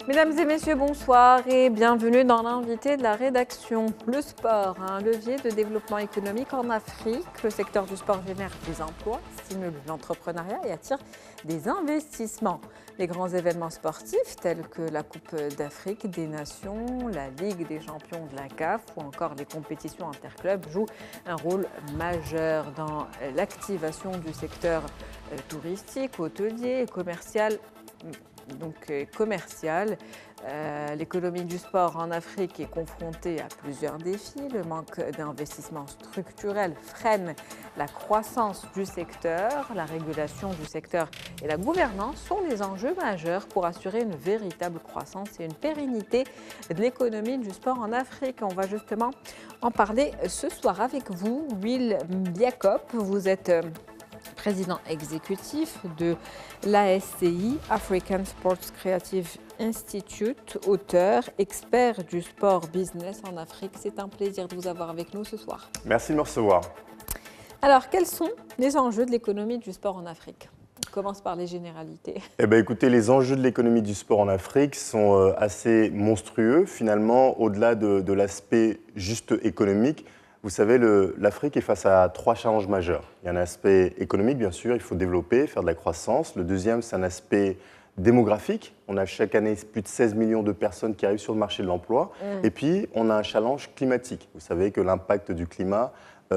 Mesdames et messieurs, bonsoir et bienvenue dans l'invité de la rédaction. Le sport, un levier de développement économique en Afrique. Le secteur du sport génère des emplois, stimule l'entrepreneuriat et attire des investissements. Les grands événements sportifs tels que la Coupe d'Afrique des Nations, la Ligue des champions de la CAF ou encore les compétitions interclubs jouent un rôle majeur dans l'activation du secteur touristique, hôtelier et commercial. L'économie du sport en Afrique est confrontée à plusieurs défis. Le manque d'investissement structurel freine la croissance du secteur. La régulation du secteur et la gouvernance sont des enjeux majeurs pour assurer une véritable croissance et une pérennité de l'économie du sport en Afrique. On va justement en parler ce soir avec vous. Will Biakop, vous êtes président exécutif de l'ASCI, African Sports Creative Institute, auteur, expert du sport business en Afrique. C'est un plaisir de vous avoir avec nous ce soir. Merci de me recevoir. Alors, quels sont les enjeux de l'économie du sport en Afrique ? On commence par les généralités. Écoutez, les enjeux de l'économie du sport en Afrique sont assez monstrueux, finalement, au-delà de l'aspect juste économique. Vous savez, l'Afrique est face à 3 challenges majeurs. Il y a un aspect économique, bien sûr, il faut développer, faire de la croissance. Le deuxième, c'est un aspect démographique. On a chaque année plus de 16 millions de personnes qui arrivent sur le marché de l'emploi. Et puis, on a un challenge climatique. Vous savez que l'impact du climat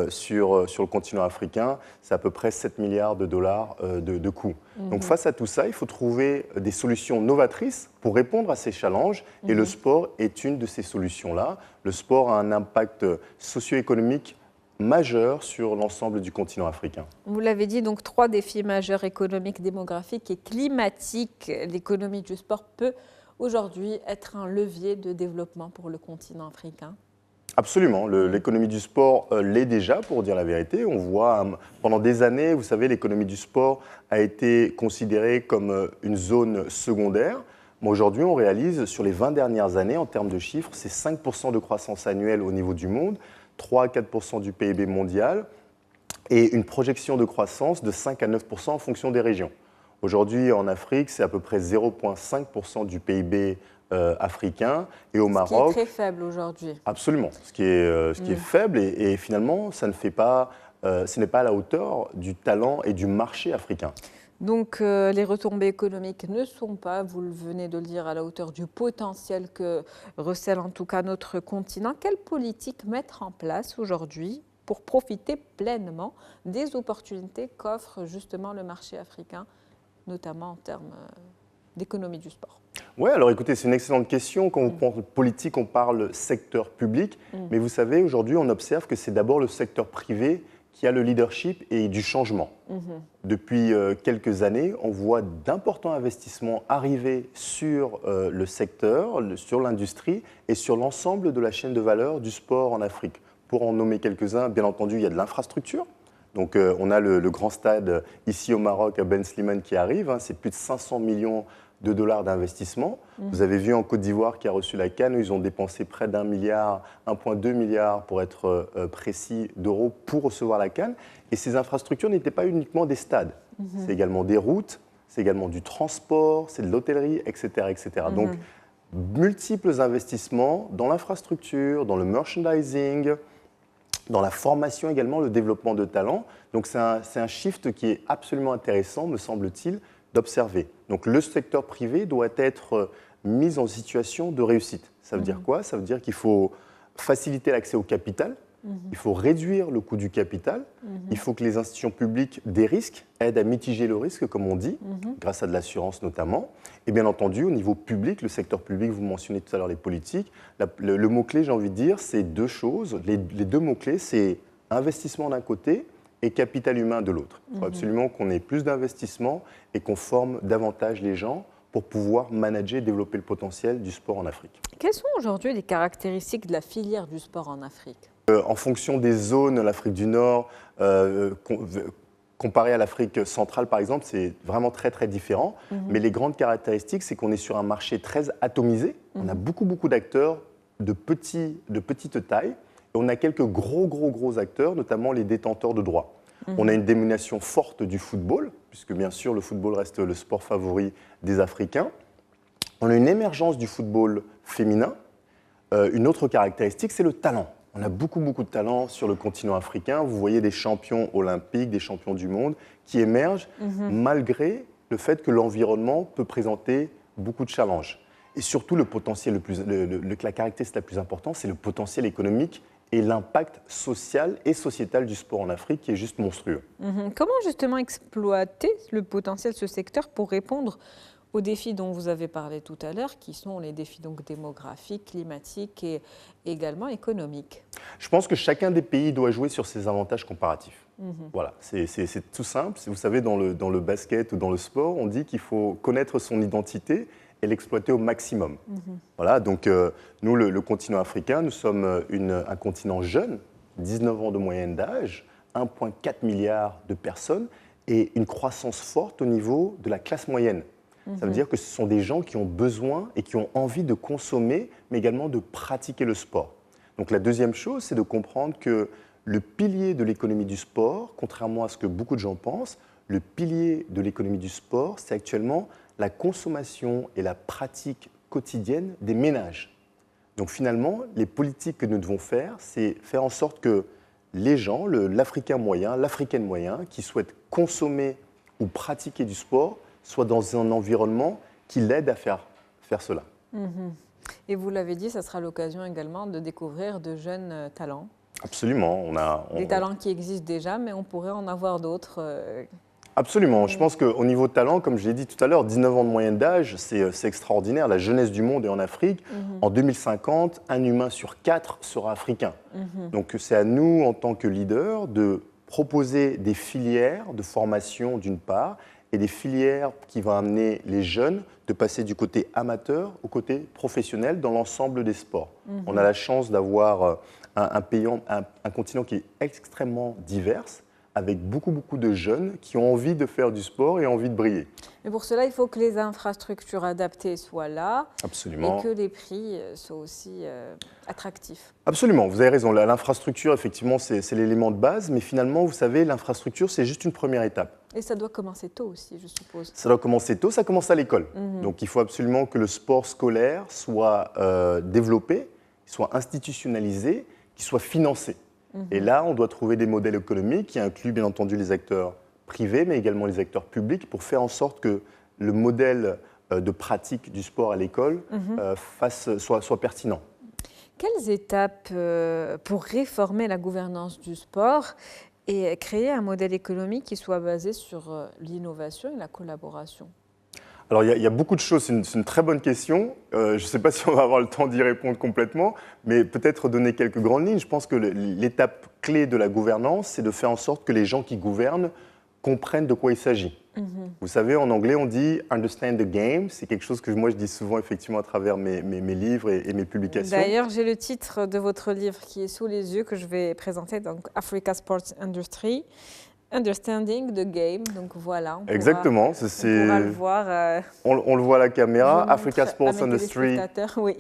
sur le continent africain, c'est à peu près 7 milliards de dollars de coûts. Donc face à tout ça, il faut trouver des solutions novatrices pour répondre à ces challenges. Et le sport est une de ces solutions-là. Le sport a un impact socio-économique majeur sur l'ensemble du continent africain. Vous l'avez dit, donc 3 défis majeurs économiques, démographiques et climatiques. L'économie du sport peut aujourd'hui être un levier de développement pour le continent africain. Absolument. L'économie du sport l'est déjà, pour dire la vérité. On voit, pendant des années, vous savez, l'économie du sport a été considérée comme une zone secondaire. Mais aujourd'hui, on réalise, sur les 20 dernières années, en termes de chiffres, c'est 5% de croissance annuelle au niveau du monde, 3 à 4% du PIB mondial et une projection de croissance de 5 à 9% en fonction des régions. Aujourd'hui, en Afrique, c'est à peu près 0,5% du PIB africain, et au Maroc… Ce qui est très faible aujourd'hui. Absolument, ce qui est faible et finalement, ce n'est pas à la hauteur du talent et du marché africain. Donc les retombées économiques ne sont pas, vous venez de le dire, à la hauteur du potentiel que recèle en tout cas notre continent. Quelle politique mettre en place aujourd'hui pour profiter pleinement des opportunités qu'offre justement le marché africain, notamment en termes d'économie du sport? Oui, alors écoutez, c'est une excellente question. Quand on parle politique, on parle secteur public. Mais vous savez, aujourd'hui, on observe que c'est d'abord le secteur privé qui a le leadership et du changement. Depuis quelques années, on voit d'importants investissements arriver sur le secteur, sur l'industrie et sur l'ensemble de la chaîne de valeur du sport en Afrique. Pour en nommer quelques-uns, bien entendu, il y a de l'infrastructure. Donc on a le grand stade ici au Maroc, à Ben Slimane, qui arrive. C'est plus de 500 millions de dollars d'investissement. Vous avez vu en Côte d'Ivoire qui a reçu la CAN, ils ont dépensé près d'1 milliard, 1,2 milliard pour être précis d'euros pour recevoir la CAN. Et ces infrastructures n'étaient pas uniquement des stades. C'est également des routes, c'est également du transport, c'est de l'hôtellerie, etc. etc. Donc multiples investissements dans l'infrastructure, dans le merchandising, dans la formation également, le développement de talents. Donc c'est un shift qui est absolument intéressant, me semble-t-il, d'observer. Donc le secteur privé doit être mis en situation de réussite. Ça veut dire quoi? Ça veut dire qu'il faut faciliter l'accès au capital, il faut réduire le coût du capital, il faut que les institutions publiques des risques aident à mitiger le risque, comme on dit, grâce à de l'assurance notamment. Et bien entendu, au niveau public, le secteur public, vous mentionnez tout à l'heure les politiques, le mot-clé, j'ai envie de dire, c'est 2 choses. Les 2 mots-clés, c'est investissement d'un côté et capital humain de l'autre. Il faut absolument qu'on ait plus d'investissement et qu'on forme davantage les gens pour pouvoir manager et développer le potentiel du sport en Afrique. Quelles sont aujourd'hui les caractéristiques de la filière du sport en Afrique ? En fonction des zones, l'Afrique du Nord, comparé à l'Afrique centrale par exemple, c'est vraiment très très différent. Mais les grandes caractéristiques, c'est qu'on est sur un marché très atomisé. On a beaucoup d'acteurs de petite taille. Et on a quelques gros acteurs, notamment les détenteurs de droits. On a une domination forte du football, puisque bien sûr le football reste le sport favori des Africains. On a une émergence du football féminin. Une autre caractéristique, c'est le talent. On a beaucoup, beaucoup de talent sur le continent africain. Vous voyez des champions olympiques, des champions du monde qui émergent malgré le fait que l'environnement peut présenter beaucoup de challenges. Et surtout, le potentiel la caractéristique la plus importante, c'est le potentiel économique et l'impact social et sociétal du sport en Afrique qui est juste monstrueux. Comment justement exploiter le potentiel de ce secteur pour répondre aux défis dont vous avez parlé tout à l'heure, qui sont les défis donc démographiques, climatiques et également économiques? Je pense que chacun des pays doit jouer sur ses avantages comparatifs. Voilà, c'est tout simple. Vous savez, dans le basket ou dans le sport, on dit qu'il faut connaître son identité et l'exploiter au maximum. Voilà, donc nous, le continent africain, nous sommes un continent jeune, 19 ans de moyenne d'âge, 1,4 milliard de personnes et une croissance forte au niveau de la classe moyenne. Ça veut dire que ce sont des gens qui ont besoin et qui ont envie de consommer, mais également de pratiquer le sport. Donc la deuxième chose, c'est de comprendre que le pilier de l'économie du sport, contrairement à ce que beaucoup de gens pensent, le pilier de l'économie du sport, c'est actuellement la consommation et la pratique quotidienne des ménages. Donc finalement, les politiques que nous devons faire, c'est faire en sorte que les gens, l'Africain moyen, l'Africaine moyen, qui souhaitent consommer ou pratiquer du sport, soient dans un environnement qui l'aide à faire cela. Et vous l'avez dit, ça sera l'occasion également de découvrir de jeunes talents. Absolument. Des talents qui existent déjà, mais on pourrait en avoir d'autres. Absolument. Je pense qu'au niveau de talent, comme je l'ai dit tout à l'heure, 19 ans de moyenne d'âge, c'est extraordinaire. La jeunesse du monde est en Afrique. En 2050, un humain sur 4 sera africain. Donc c'est à nous, en tant que leaders, de proposer des filières de formation d'une part, et des filières qui vont amener les jeunes de passer du côté amateur au côté professionnel dans l'ensemble des sports. On a la chance d'avoir un continent qui est extrêmement divers, avec beaucoup, beaucoup de jeunes qui ont envie de faire du sport et envie de briller. Mais pour cela, il faut que les infrastructures adaptées soient là. Absolument. Et que les prix soient aussi attractifs. Absolument, vous avez raison. L'infrastructure, effectivement, c'est l'élément de base, mais finalement, vous savez, l'infrastructure, c'est juste une première étape. Et ça doit commencer tôt aussi, je suppose. Ça doit commencer tôt, ça commence à l'école. Donc il faut absolument que le sport scolaire soit développé, soit institutionnalisé, qu'il soit financé. Et là, on doit trouver des modèles économiques qui incluent bien entendu les acteurs privés, mais également les acteurs publics, pour faire en sorte que le modèle de pratique du sport à l'école soit pertinent. Quelles étapes pour réformer la gouvernance du sport et créer un modèle économique qui soit basé sur l'innovation et la collaboration? Alors, il y a beaucoup de choses, c'est une très bonne question. Je ne sais pas si on va avoir le temps d'y répondre complètement, mais peut-être donner quelques grandes lignes. Je pense que l'étape clé de la gouvernance, c'est de faire en sorte que les gens qui gouvernent comprennent de quoi il s'agit. Vous savez, en anglais, on dit « understand the game ». C'est quelque chose que moi, je dis souvent effectivement à travers mes livres et mes publications. D'ailleurs, j'ai le titre de votre livre qui est sous les yeux, que je vais présenter, donc « Africa Sports Industry ». Understanding the game, donc voilà. Exactement. On pourra le voir. On le voit à la caméra. Africa Sports Industry. Oui.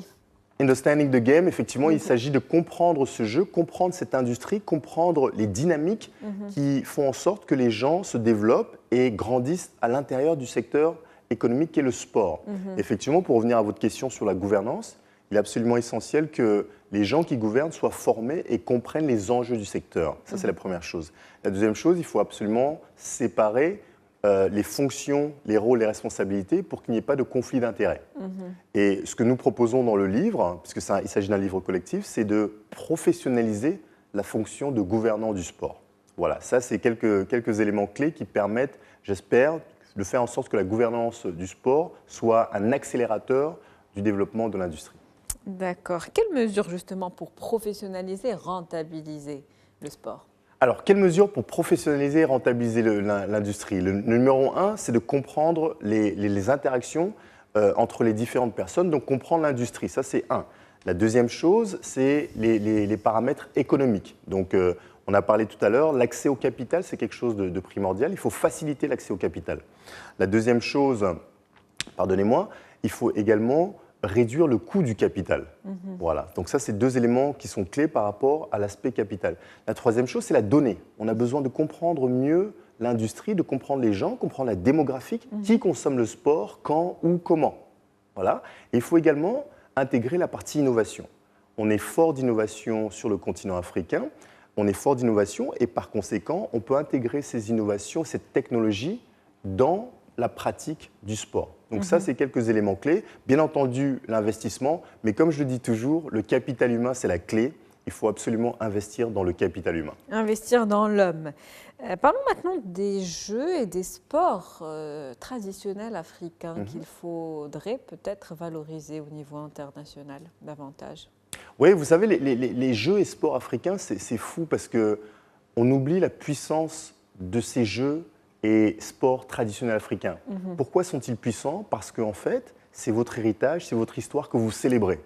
Understanding the game, effectivement, il s'agit de comprendre ce jeu, comprendre cette industrie, comprendre les dynamiques qui font en sorte que les gens se développent et grandissent à l'intérieur du secteur économique qu'est le sport. Effectivement, pour revenir à votre question sur la gouvernance, il est absolument essentiel que les gens qui gouvernent soient formés et comprennent les enjeux du secteur. Ça, c'est la première chose. La deuxième chose, il faut absolument séparer les fonctions, les rôles, les responsabilités pour qu'il n'y ait pas de conflit d'intérêts. Et ce que nous proposons dans le livre, puisque il s'agit d'un livre collectif, c'est de professionnaliser la fonction de gouvernant du sport. Voilà, ça, c'est quelques éléments clés qui permettent, j'espère, de faire en sorte que la gouvernance du sport soit un accélérateur du développement de l'industrie. D'accord. Quelles mesures justement pour professionnaliser et rentabiliser le sport? Alors, quelles mesures pour professionnaliser et rentabiliser l'industrie? Le numéro 1, c'est de comprendre les interactions entre les différentes personnes, donc comprendre l'industrie. Ça, c'est 1. La deuxième chose, c'est les paramètres économiques. Donc, on a parlé tout à l'heure, l'accès au capital, c'est quelque chose de primordial. Il faut faciliter l'accès au capital. La deuxième chose, pardonnez-moi, il faut également réduire le coût du capital. Voilà. Donc ça, c'est deux éléments qui sont clés par rapport à l'aspect capital. La troisième chose, c'est la donnée. On a besoin de comprendre mieux l'industrie, de comprendre les gens, comprendre la démographie, qui consomme le sport, quand, où, comment. Voilà. Et il faut également intégrer la partie innovation. On est fort d'innovation sur le continent africain, on est fort d'innovation et par conséquent, on peut intégrer ces innovations, cette technologie dans la pratique du sport. Donc ça, c'est quelques éléments clés. Bien entendu, l'investissement, mais comme je le dis toujours, le capital humain, c'est la clé. Il faut absolument investir dans le capital humain. Investir dans l'homme. Parlons maintenant des jeux et des sports traditionnels africains qu'il faudrait peut-être valoriser au niveau international davantage. Oui, vous savez, les jeux et sports africains, c'est fou parce qu'on oublie la puissance de ces jeux et sports traditionnels africains. Pourquoi sont-ils puissants? Parce qu'en fait, c'est votre héritage, c'est votre histoire que vous célébrez.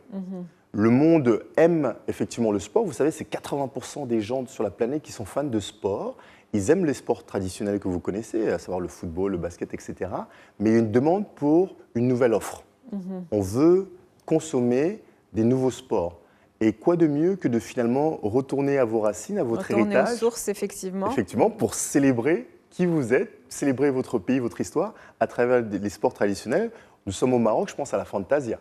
Le monde aime effectivement le sport. Vous savez, c'est 80% des gens sur la planète qui sont fans de sport. Ils aiment les sports traditionnels que vous connaissez, à savoir le football, le basket, etc. Mais il y a une demande pour une nouvelle offre. On veut consommer des nouveaux sports. Et quoi de mieux que de finalement retourner à vos racines, à votre héritage. Retourner aux sources, effectivement. Effectivement, pour célébrer qui vous êtes, célébrer votre pays, votre histoire, à travers les sports traditionnels. Nous sommes au Maroc, je pense à la Fantasia.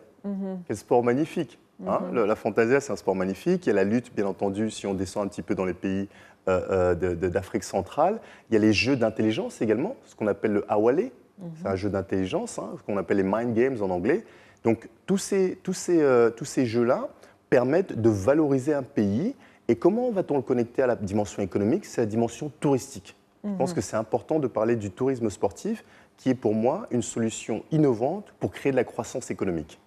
Quel sport magnifique. La Fantasia, c'est un sport magnifique. Il y a la lutte, bien entendu, si on descend un petit peu dans les pays d'Afrique centrale. Il y a les jeux d'intelligence également, ce qu'on appelle le Awale. C'est un jeu d'intelligence, ce qu'on appelle les mind games en anglais. Donc, tous ces jeux-là permettent de valoriser un pays. Et comment va-t-on le connecter à la dimension économique? C'est la dimension touristique. Je pense que c'est important de parler du tourisme sportif, qui est pour moi une solution innovante pour créer de la croissance économique.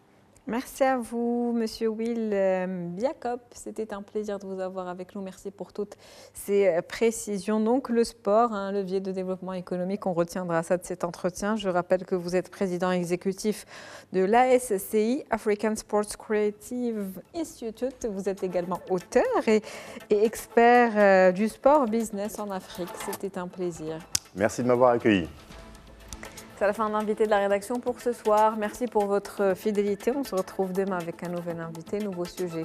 Merci à vous, Monsieur Will Biakop. C'était un plaisir de vous avoir avec nous. Merci pour toutes ces précisions. Donc, le sport, un levier de développement économique, on retiendra ça de cet entretien. Je rappelle que vous êtes président exécutif de l'ASCI, African Sports Creative Institute. Vous êtes également auteur et expert du sport business en Afrique. C'était un plaisir. Merci de m'avoir accueilli. C'est la fin de l'invité de la rédaction pour ce soir. Merci pour votre fidélité. On se retrouve demain avec un nouvel invité, nouveau sujet.